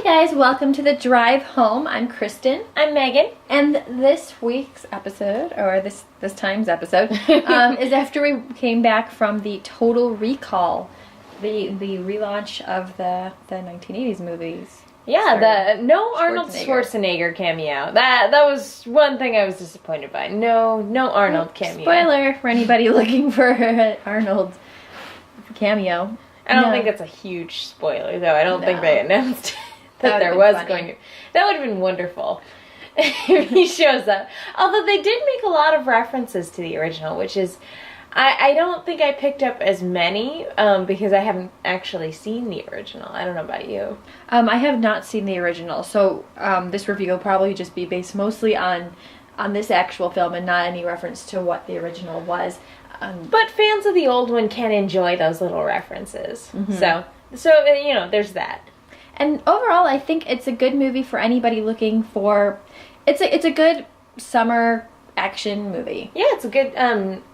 guys, welcome to the drive home. I'm Kristen. I'm Megan. And this week's episode, or this time's episode, is after we came back from the Total Recall, the relaunch of the 1980s movies. Yeah, no Arnold Schwarzenegger cameo. That was one thing I was disappointed by. No Arnold cameo. Spoiler for anybody looking for Arnold cameo. I don't think that's a huge spoiler, though. I don't think they announced that there was going to. That would have been wonderful if he shows up. Although they did make a lot of references to the original, which is, I don't think I picked up as many because I haven't actually seen the original. I don't know about you. I have not seen the original, so this review will probably just be based mostly on this actual film and not any reference to what the original was. But fans of the old one can enjoy those little references. Mm-hmm. So there's that. And overall, I think it's a good movie for anybody looking for. It's a good summer action movie. Yeah, it's a good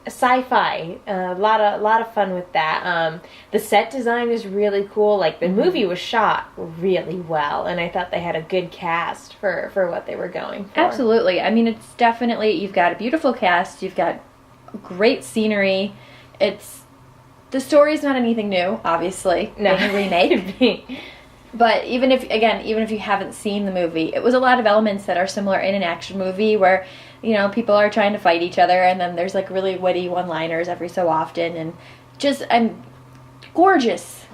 sci-fi. A lot of fun with that. The set design is really cool. Like the movie was shot really well, and I thought they had a good cast for what they were going for. Absolutely. I mean, it's definitely, you've got a beautiful cast. You've got great scenery. The story's not anything new, obviously. No, being a remake. But even if you haven't seen the movie, it was a lot of elements that are similar in an action movie where, people are trying to fight each other, and then there's like really witty one-liners every so often, and just gorgeous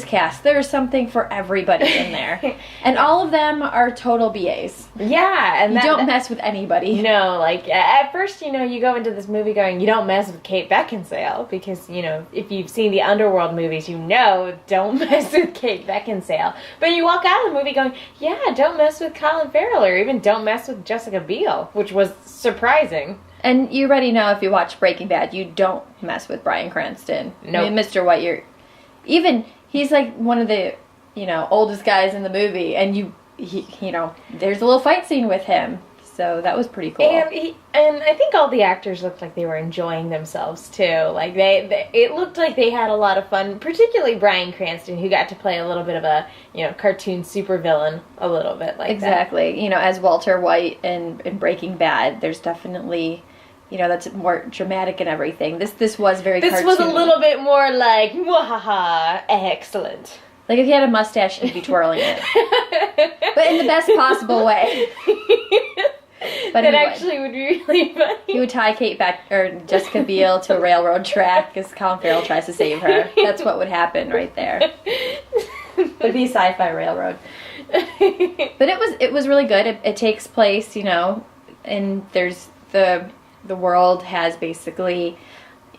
cast. There's something for everybody in there. And all of them are total BAs. Yeah, and you don't mess with anybody. No, like at first, you go into this movie going, you don't mess with Kate Beckinsale because, if you've seen the Underworld movies, don't mess with Kate Beckinsale. But you walk out of the movie going, yeah, don't mess with Colin Farrell, or even don't mess with Jessica Biel, which was surprising. And you already know, if you watch Breaking Bad, you don't mess with Bryan Cranston. No. I mean, Mr. White, he's like one of the, oldest guys in the movie, and there's a little fight scene with him, so that was pretty cool. And I think all the actors looked like they were enjoying themselves too. Like it looked like they had a lot of fun, particularly Bryan Cranston, who got to play a little bit of a cartoon supervillain, a little bit like exactly. that. As Walter White in Breaking Bad, there's definitely. That's more dramatic and everything. This was very cartoony. This was a little bit more like, wahaha, excellent. Like if he had a mustache, he'd be twirling it. But in the best possible way. But that actually would be really funny. He would tie Jessica Biel to a railroad track as Colin Farrell tries to save her. That's what would happen right there. It'd be a sci-fi railroad. But it was really good. It takes place, and there's the world has basically,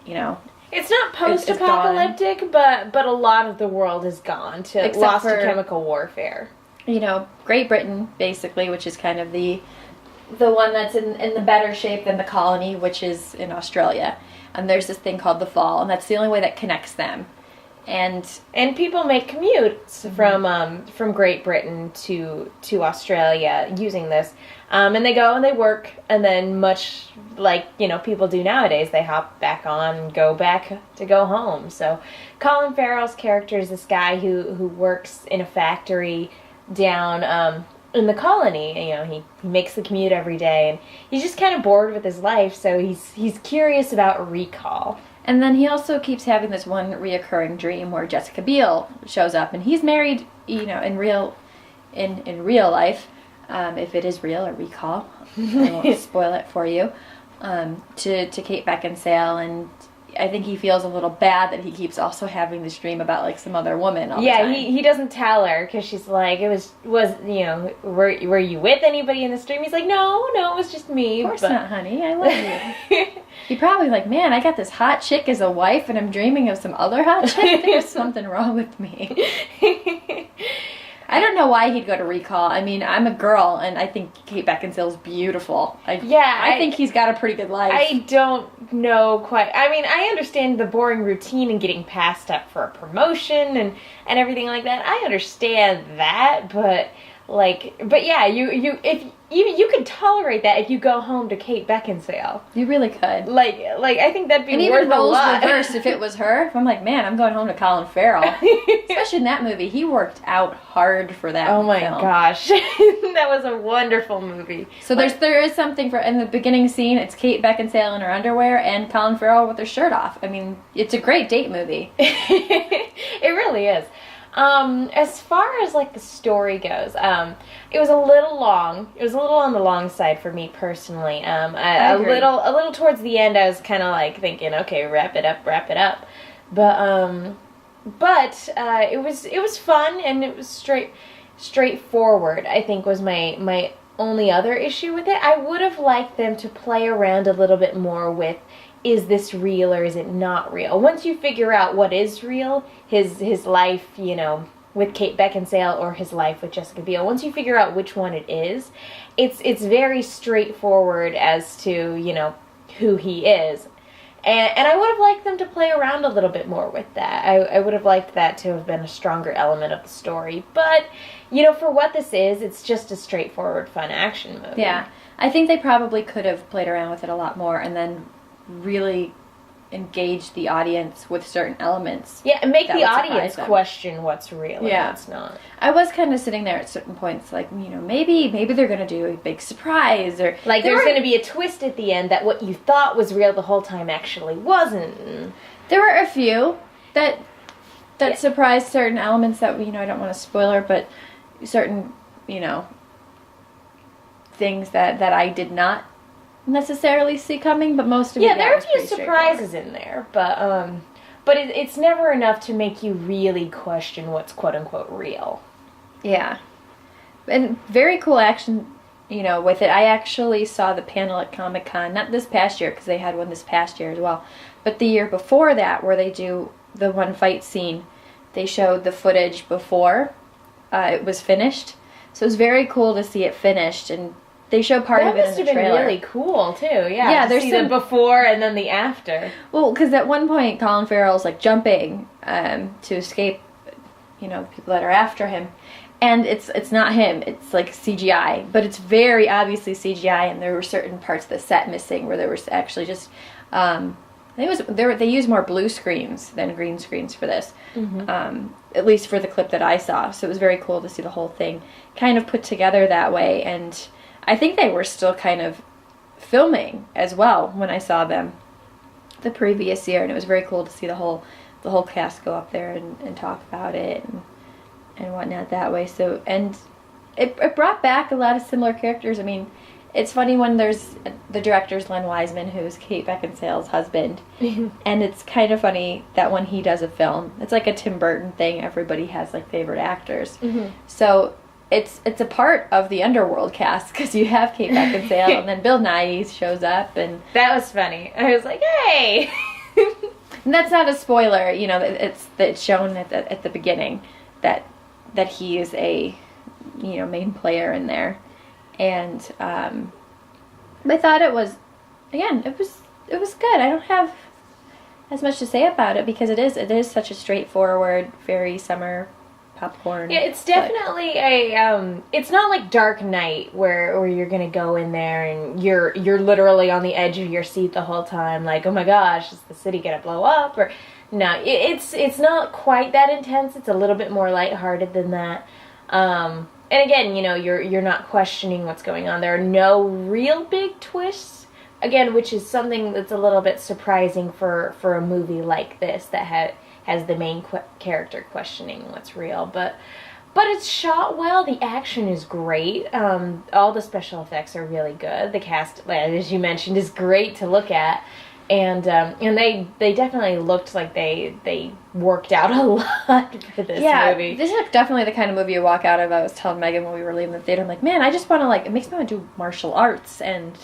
it's not post-apocalyptic, but a lot of the world is gone lost to chemical warfare. Great Britain, basically, which is kind of the one that's in the better shape than the colony, which is in Australia. And there's this thing called the Fall, and that's the only way that connects them. And people make commutes from Great Britain to Australia using this. And they go and they work, and then much like, people do nowadays, they hop back on and go back to go home. So Colin Farrell's character is this guy who works in a factory down in the colony. He makes the commute every day, and he's just kind of bored with his life, so he's curious about recall. And then he also keeps having this one reoccurring dream where Jessica Biel shows up, and he's married, in real life, if it is real or recall. I won't spoil it for you. To Kate Beckinsale, and I think he feels a little bad that he keeps also having this dream about like some other woman all the time. He doesn't tell her because she's like, were you with anybody in this dream? He's like, no, it was just me. Of course not, honey. I love you. You're probably like, man, I got this hot chick as a wife, and I'm dreaming of some other hot chick. There's something wrong with me. I don't know why he'd go to recall. I mean, I'm a girl, and I think Kate Beckinsale's beautiful. I think he's got a pretty good life. I don't know quite. I mean, I understand the boring routine and getting passed up for a promotion and everything like that. I understand that, but But yeah, you could tolerate that if you go home to Kate Beckinsale. You really could. I think that'd be And worth even a roles lot. reversed, if it was her, if I'm like, man, I'm going home to Colin Farrell. Especially in that movie. He worked out hard for that Oh my film. gosh, that was a wonderful movie. So there is something for, in the beginning scene, it's Kate Beckinsale in her underwear and Colin Farrell with her shirt off. I mean, it's a great date movie. It really is. As far as like the story goes, it was a little long. It was a little on the long side for me personally. I A agree. little towards the end, I was kind of like thinking, okay, wrap it up. But it was fun, and it was straightforward. I think was my only other issue with it. I would have liked them to play around a little bit more with, is this real or is it not real? Once you figure out what is real, his life, with Kate Beckinsale or his life with Jessica Biel, once you figure out which one it is, it's very straightforward as to, who he is. And I would have liked them to play around a little bit more with that. I would have liked that to have been a stronger element of the story. But, for what this is, it's just a straightforward, fun action movie. Yeah. I think they probably could have played around with it a lot more and then really engage the audience with certain elements. Yeah, and make that the would surprise audience them. question what's real and what's not. I was kind of sitting there at certain points like, maybe they're going to do a big surprise or... Like, there's going to be a twist at the end that what you thought was real the whole time actually wasn't. There were a few that surprised certain elements that, I don't want to spoiler, but certain, things that I did not necessarily see coming, but most of it, there are a was few pretty straightforward. surprises in there, but it's never enough to make you really question what's quote-unquote real. Yeah. And very cool action, with it. I actually saw the panel at Comic-Con, not this past year, because they had one this past year as well, but the year before that, where they do the one fight scene. They showed the footage before it was finished. So it was very cool to see it finished, and they show part of it in the trailer. That must have been really cool, too. Yeah, there's see some the before and then the after. Well, because at one point, Colin Farrell's like jumping to escape, the people that are after him, and it's not him. It's like CGI, but it's very obviously CGI, and there were certain parts of the set missing where there was actually just. I think it was they use more blue screens than green screens for this, at least for the clip that I saw. So it was very cool to see the whole thing kind of put together that way, and I think they were still kind of filming as well when I saw them the previous year, and it was very cool to see the whole cast go up there and talk about it and whatnot that way. So, and it brought back a lot of similar characters. I mean, it's funny when there's the director's Len Wiseman, who's Kate Beckinsale's husband, and it's kind of funny that when he does a film, it's like a Tim Burton thing. Everybody has like favorite actors, so it's a part of the Underworld cast because you have Kate Beckinsale and then Bill Nighy shows up, and that was funny. I was like, hey. And that's not a spoiler, it's shown at the beginning that he is a main player in there. And I thought it was good. I don't have as much to say about it because it is such a straightforward, very summer popcorn. Yeah, it's definitely it's not like Dark Knight where you're gonna go in there and you're literally on the edge of your seat the whole time, like, oh my gosh, is the city gonna blow up? Or no, it's not quite that intense. It's a little bit more lighthearted than that. And again, you're not questioning what's going on. There are no real big twists, again, which is something that's a little bit surprising for a movie like this that has the main character questioning what's real. But it's shot well. The action is great. All the special effects are really good. The cast, as you mentioned, is great to look at. And they definitely looked like they worked out a lot for this movie. This is definitely the kind of movie you walk out of. I was telling Megan when we were leaving the theater, I'm like, man, I just want to it makes me want to do martial arts and,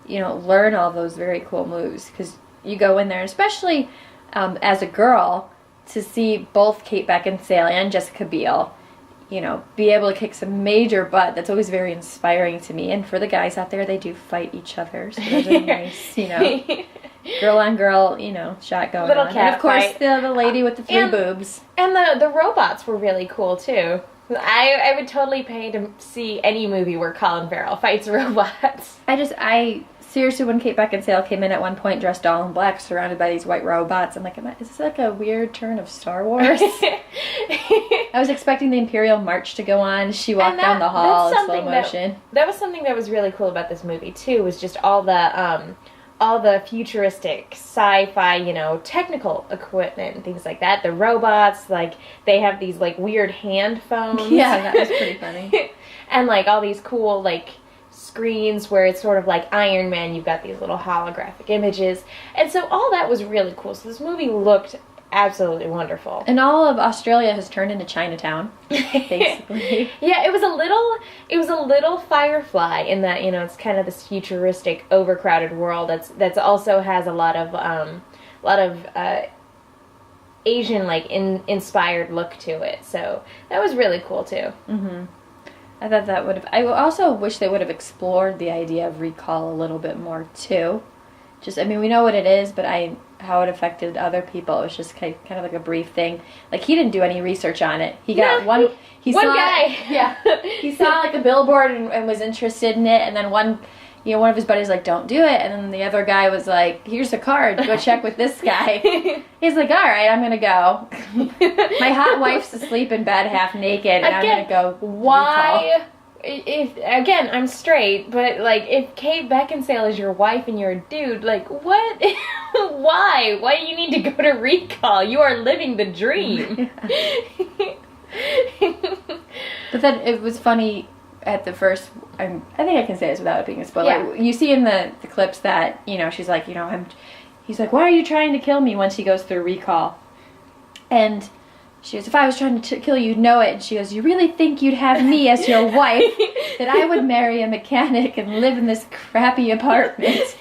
learn all those very cool moves. Because you go in there, especially as a girl, to see both Kate Beckinsale and Jessica Biel, be able to kick some major butt. That's always very inspiring to me. And for the guys out there, they do fight each other. So there's a nice, girl on girl, shot going little on. cat And of course, fight. the lady with the three boobs. And the robots were really cool too. I would totally pay to see any movie where Colin Farrell fights robots. I seriously, when Kate Beckinsale came in at one point dressed all in black, surrounded by these white robots, I'm like, is this like a weird turn of Star Wars? I was expecting the Imperial March to go on. She walked down the hall in slow motion. That was something that was really cool about this movie too. Was just all the futuristic sci-fi, technical equipment and things like that. The robots, like, they have these, like, weird hand phones. Yeah, that was pretty funny. And, like, all these cool, like, screens where it's sort of like Iron Man. You've got these little holographic images. And so all that was really cool. So this movie looked absolutely wonderful. And all of Australia has turned into Chinatown, basically. Yeah, it was a little Firefly in that, it's kind of this futuristic, overcrowded world that's also has a lot of Asian, like, inspired look to it. So that was really cool too. Mm-hmm. I thought that would have. I also wish they would have explored the idea of recall a little bit more too. We know what it is, but how it affected other people. It was just kind of like a brief thing. Like, he didn't do any research on it. He got one guy. Yeah, he saw like a billboard and was interested in it, and then one of his buddies like, don't do it, and then the other guy was like, here's a card, go check with this guy. He's like, all right, I'm gonna go. My hot wife's asleep in bed half naked, and I'm gonna go. Why? Recall. Again, I'm straight, but, like, if Kate Beckinsale is your wife and you're a dude, like, what? Why? Why do you need to go to recall? You are living the dream. But then it was funny at the first. I think I can say this without it being a spoiler. Yeah. You see in the clips that she's like, he's like, why are you trying to kill me? Once he goes through recall, and she goes, if I was trying to kill you, you'd know it. And she goes, you really think you'd have me as your wife? That I would marry a mechanic and live in this crappy apartment?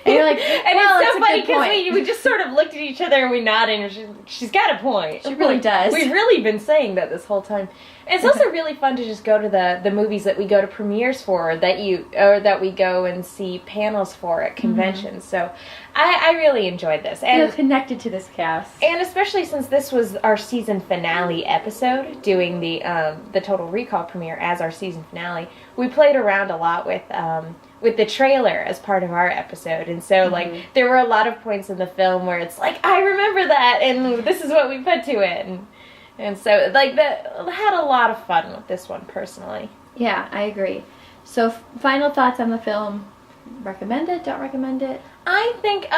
And you're like, and well, it's so funny because we just sort of looked at each other and we nodded, and she's got a point. She really does. We've really been saying that this whole time. And it's also really fun to just go to the movies that we go to premieres for, or that we go and see panels for at conventions. Mm-hmm. So I really enjoyed this. And feel connected to this cast. And especially since this was our season finale episode, doing the Total Recall premiere as our season finale, we played around a lot with the trailer as part of our episode. And so, like, there were a lot of points in the film where it's like, I remember that, and this is what we put to it. And so, like, had a lot of fun with this one, personally. Yeah, I agree. So, final thoughts on the film. Recommend it? Don't recommend it? I think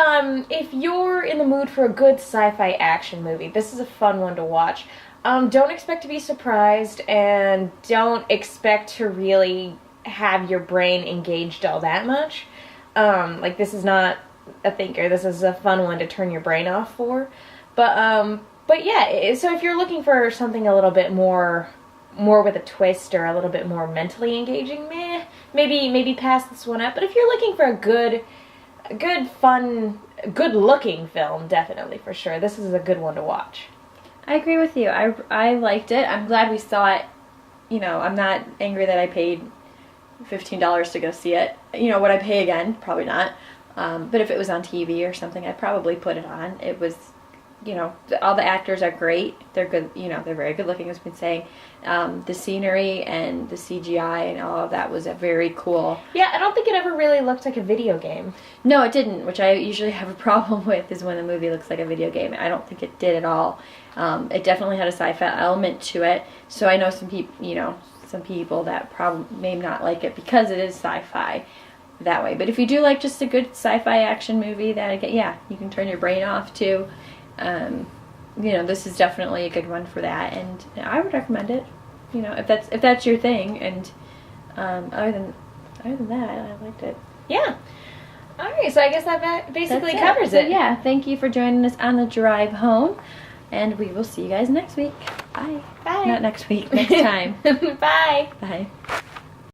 if you're in the mood for a good sci-fi action movie, this is a fun one to watch. Don't expect to be surprised, and don't expect to really have your brain engaged all that much. Like, this is not a thinker. This is a fun one to turn your brain off for. But yeah, so if you're looking for something a little bit more with a twist, or a little bit more mentally engaging, maybe pass this one up. But if you're looking for a good, fun, good-looking film, definitely, for sure, this is a good one to watch. I agree with you. I liked it. I'm glad we saw it. I'm not angry that I paid $15 to go see it. Would I pay again? Probably not. But if it was on TV or something, I'd probably put it on. It was, all the actors are great. They're good. They're very good looking, as we've been saying. The scenery and the CGI and all of that was a very cool. Yeah, I don't think it ever really looked like a video game. No, it didn't, which I usually have a problem with, is when a movie looks like a video game. I don't think it did at all. It definitely had a sci-fi element to it. So I know some people that probably may not like it because it is sci-fi that way. But if you do like just a good sci-fi action movie, that you can turn your brain off too. This is definitely a good one for that, and I would recommend it. If that's your thing. And other than that, I liked it. Yeah. All right, so I guess that basically covers it. So, yeah, thank you for joining us on the drive home, and we will see you guys next week. Bye. Bye. Not next week. Next time. Bye. Bye.